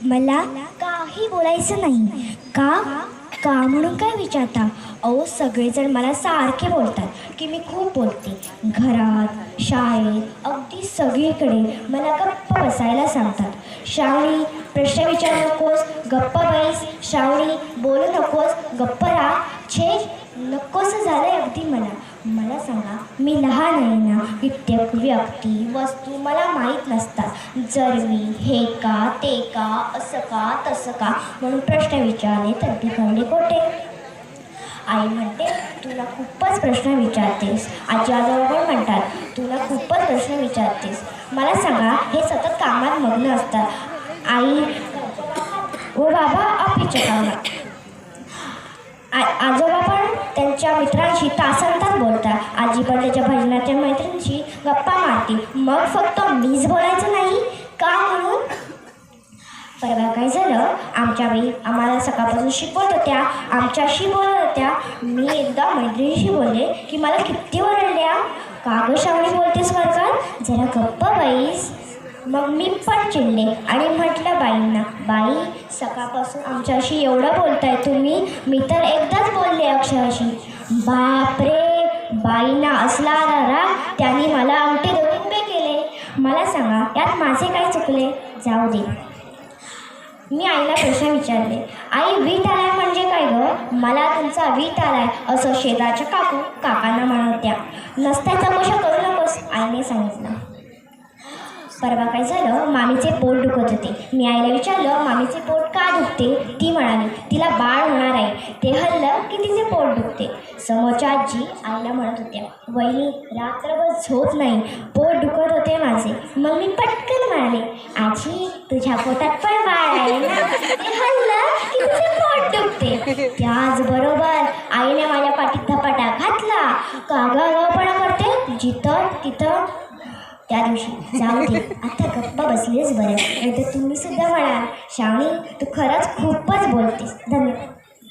मला काही बोलायचं नाही. का का म्हणून काय विचारता? अहो सगळेजण मला सारखे बोलतात की मी खूप बोलते. घरात, शाळेत, अगदी सगळीकडे मला गप्प बसायला सांगतात. श्रावणी प्रश्न विचारू नकोस, गप्प बैस. श्रावणी बोलू नकोस, गप्प राहा. छे, नकोसं झालंय अगदी मला. मला सांगा, मी लहान आहे ना. कित्येक व्यक्ती, वस्तू मला माहीत नसतात. जर मी हे का, ते का, असं का, तसं का म्हणून प्रश्न विचारले तर बिघडले कोठे? आई म्हणते, तुला खूपच प्रश्न विचारतेस. आजी आजोबा पण म्हणतात, तुला खूपच प्रश्न विचारतेस. मला सांगा, हे सतत कामात मग्न असतात. आई व बाबा ऑफिसच्या कामात, आजोबा पण त्यांच्या मित्रांशी तासनतास बोलतात. आजी पण त्याच्या भजनाच्या मैत्रिणींशी गप्पा मारते. मग फक्त मीच बोलायचं नाही का म्हणून? परवा काय झालं, आमच्या वेळी आम्हाला सकाळपासून शिकवत होत्या, आमच्याशी बोलत होत्या. मी एकदा मैत्रिणीशी बोलले की मला किती ओरडल्या. का गं श्रावणी बोलतेस वर्गात, जरा गप्प बैस. मग मी पण चिडले आणि म्हटलं बाईंना, बाई सकाळपासून आमच्याशी एवढं बोलताय तुम्ही, मी तर एकदाच बोलले अक्षराशी. बापरे, बाईंना असला राग, त्यांनी मला अंगठे धरून उभे केले. मला सांगा, यात माझे काय चुकले? जाऊ दे. मी आईला प्रश्न विचारले, आई वीट आलाय म्हणजे काय गं? मला तुमचा वीट आलाय असं शेजारच्या काकांना म्हणत होत्या. नसत्या चौकशा करू नकोस, आईने सांगितलं. परवा काय झालं, मामीचे पोट दुखत होते. मी आईला विचारलं, मामीचे पोट का दुखते? ती म्हणाली, तिला बाळ होणार आहे, ते हल्लं की तिचे पोट दुखते. समोरच्या आजी आईला म्हणत होत्या, वहिनी रात्रभर झोप नाही, पोट दुखत होते माझे. मग मी पटकन म्हणाले, आजी तुझ्या पोटात पण बाळ आहे ना, ते हल्लं की तुझे पोट दुखते. त्याचबरोबर आईने माझ्या पाठीत धपाटा घातला. कागागावपणा करते जिथं तिथं. त्या दिवशी जाऊ दे, आता गप्पा बसलीच बरं. नाही तर तुम्ही सुद्धा म्हणाल, श्रावणी तू खरंच खूपच बोलतेस. धन्यवाद.